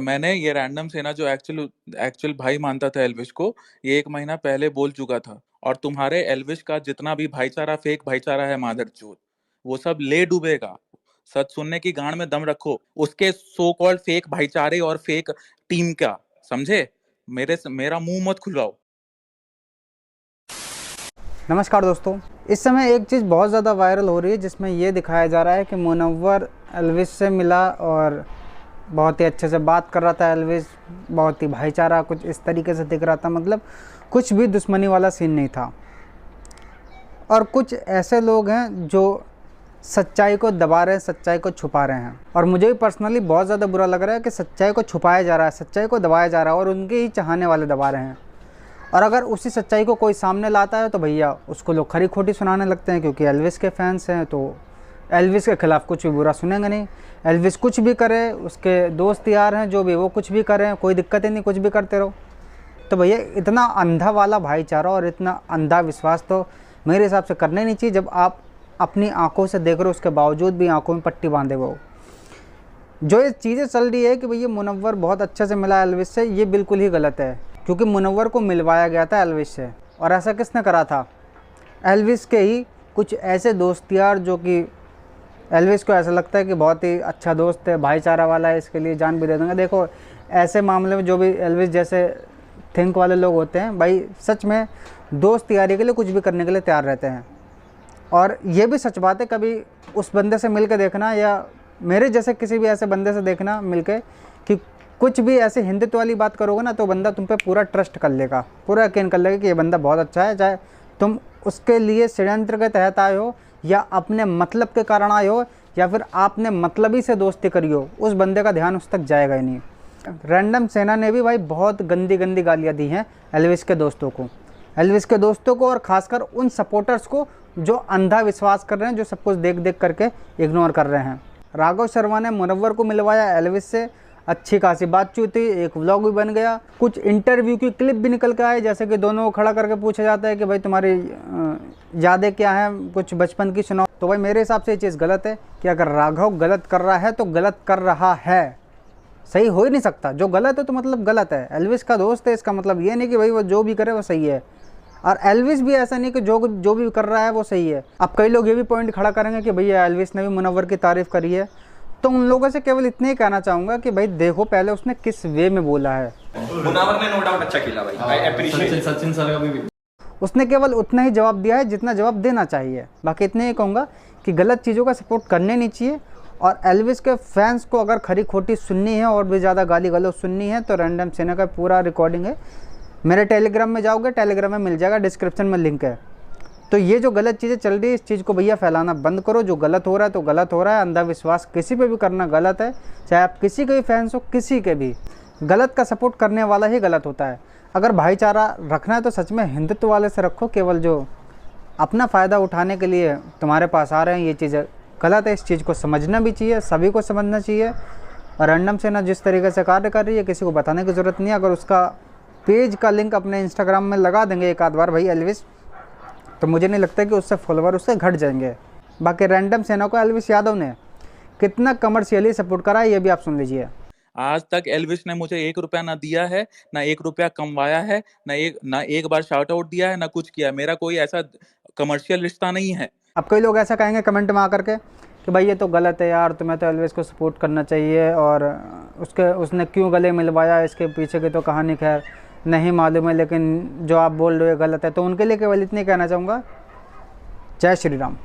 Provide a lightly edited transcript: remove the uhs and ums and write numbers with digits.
मैंने ये रैंडम सेना जो एक्चुअल एक्चुअल भाई मानता था एल्विश को, ये 1 महीना पहले बोल चुका था। और तुम्हारे एल्विश का जितना भी भाईचारा, फेक भाईचारा है मादरचोद, वो सब ले डूबेगा। सच सुनने की गांड में दम रखो, उसके सो कॉल्ड फेक भाईचारे और फेक टीम का, समझे? मेरा मुंह मत खुलवाओ। नमस्कार दोस्तों, इस समय एक चीज़ बहुत ज़्यादा वायरल हो रही है जिसमें ये दिखाया जा रहा है कि मुनव्वर एल्विश से मिला और बहुत ही अच्छे से बात कर रहा था। एल्विश बहुत ही भाईचारा कुछ इस तरीके से दिख रहा था, मतलब कुछ भी दुश्मनी वाला सीन नहीं था। और कुछ ऐसे लोग हैं जो सच्चाई को दबा रहे हैं, सच्चाई को छुपा रहे हैं। और मुझे भी पर्सनली बहुत ज़्यादा बुरा लग रहा है कि सच्चाई को छुपाया जा रहा है, सच्चाई को दबाया जा रहा है और उनके ही चाहने वाले दबा रहे हैं। और अगर उसी सच्चाई को कोई सामने लाता है तो भैया उसको लोग खरी खोटी सुनाने लगते हैं, क्योंकि एल्विश के फैंस हैं तो एल्विश के ख़िलाफ़ कुछ भी बुरा सुनेंगे नहीं। एल्विश कुछ भी करे, उसके दोस्त यार हैं जो भी, वो कुछ भी करें, कोई दिक्कत ही नहीं, कुछ भी करते रहो। तो भैया इतना अंधा वाला भाईचारा और इतना अंधा विश्वास तो मेरे हिसाब से करने नहीं चाहिए। जब आप अपनी आंखों से देख रहे हो, उसके बावजूद भी आंखों में पट्टी बांधे हुए हो। जो ये चीज़ें चल रही है कि भैया मुनव्वर बहुत अच्छे से मिला एल्विश से, ये बिल्कुल ही गलत है, क्योंकि मुनव्वर को मिलवाया गया था एल्विश से। और ऐसा किसने करा था? एल्विश के ही कुछ ऐसे दोस्त यार जो कि एल्विश को ऐसा लगता है कि बहुत ही अच्छा दोस्त है, भाईचारा वाला है, इसके लिए जान भी दे देंगे। देखो ऐसे मामले में जो भी एल्विश जैसे थिंक वाले लोग होते हैं भाई, सच में दोस्त यारी के लिए कुछ भी करने के लिए तैयार रहते हैं। और ये भी सच बात है, कभी उस बंदे से मिल के देखना या मेरे जैसे किसी भी ऐसे बंदे से देखना मिल के कि कुछ भी ऐसे हिंदुत्व वाली बात करोगे ना तो बंदा तुम पे पूरा ट्रस्ट कर लेगा, पूरा यकीन कर लेगा कि ये बंदा बहुत अच्छा है। चाहे तुम उसके लिए षड्यंत्र के तहत आए हो या अपने मतलब के कारण आए हो या फिर आपने मतलबी से दोस्ती करी हो, उस बंदे का ध्यान उस तक जाएगा ही नहीं। रैंडम सेना ने भी भाई बहुत गंदी गंदी गालियाँ दी हैं एल्विश के दोस्तों को, एल्विश के दोस्तों को, और ख़ासकर उन सपोर्टर्स को जो अंधा विश्वास कर रहे हैं, जो सब कुछ देख देख करके इग्नोर कर रहे हैं। राघव शर्मा ने मुनव्वर को मिलवाया एल्विश से, अच्छी खासी बातचीत हुई, एक व्लॉग भी बन गया, कुछ इंटरव्यू की क्लिप भी निकल के आए, जैसे कि दोनों को खड़ा करके पूछा जाता है कि भाई तुम्हारी यादें क्या हैं, कुछ बचपन की सुनाओ। तो भाई मेरे हिसाब से ये चीज़ गलत है कि अगर राघव गलत कर रहा है तो गलत कर रहा है, सही हो ही नहीं सकता। जो गलत है तो मतलब गलत है। एल्विश का दोस्त है, इसका मतलब ये नहीं कि भाई वो जो भी करे वो सही है, और एल्विश भी ऐसा नहीं कि जो भी कर रहा है वो सही है। अब कई लोग ये भी पॉइंट खड़ा करेंगे कि भैया एल्विश ने भी मुनव्वर की तारीफ़ करी है, तो उन लोगों से केवल इतना ही कहना चाहूँगा कि भाई देखो पहले उसने किस वे में बोला है। मुनव्वर ने नो डाउट अच्छा खेला भाई, आई एप्रिशिएट। सचिन सर का भी उसने केवल उतना ही जवाब दिया है जितना जवाब देना चाहिए। बाकी इतने ही कहूँगा कि गलत चीज़ों का सपोर्ट करने नहीं चाहिए। और एल्विश के फैंस को अगर खरी खोटी सुननी है और भी ज़्यादा गाली गलौज सुननी है तो रैंडम सेना का पूरा रिकॉर्डिंग है, मेरे टेलीग्राम में जाओगे, टेलीग्राम में मिल जाएगा, डिस्क्रिप्शन में लिंक है। तो ये जो गलत चीज़ें चल रही है, इस चीज़ को भैया फैलाना बंद करो। जो गलत हो रहा है तो गलत हो रहा है, अंधविश्वास किसी पे भी करना गलत है, चाहे आप किसी के भी फैंस हो, किसी के भी। गलत का सपोर्ट करने वाला ही गलत होता है। अगर भाईचारा रखना है तो सच में हिंदुत्व वाले से रखो, केवल जो अपना फ़ायदा उठाने के लिए तुम्हारे पास आ रहे हैं, ये चीज़ें गलत है। इस चीज़ को समझना भी चाहिए, सभी को समझना चाहिए। और रैंडम सेना जिस तरीके से कार्य कर रही है, किसी को बताने की ज़रूरत नहीं है। अगर उसका पेज का लिंक अपने इंस्टाग्राम में लगा देंगे एक आध बार भाई एल्विश, तो मुझे नहीं लगता कि उससे फॉलोवर उससे घट जाएंगे। बाकी रैंडम सेना को एल्विश यादव ने कितना कमर्शियली सपोर्ट करा है ये भी आप सुन लीजिए। आज तक एल्विश ने मुझे 1 रुपया ना दिया है, ना 1 रुपया कमवाया है, ना एक बार शाउट आउट दिया है, ना कुछ किया। मेरा कोई ऐसा कमर्शियल रिश्ता नहीं है। अब कई लोग ऐसा कहेंगे कमेंट में आकर के कि भाई ये तो गलत है यार, तुम्हें तो एल्विश को सपोर्ट करना चाहिए, और उसने क्यों गले मिलवाया, इसके पीछे की तो कहानी खैर नहीं मालूम है, लेकिन जो आप बोल रहे हो गलत है। तो उनके लिए केवल इतनी कहना चाहूँगा, जय श्री राम।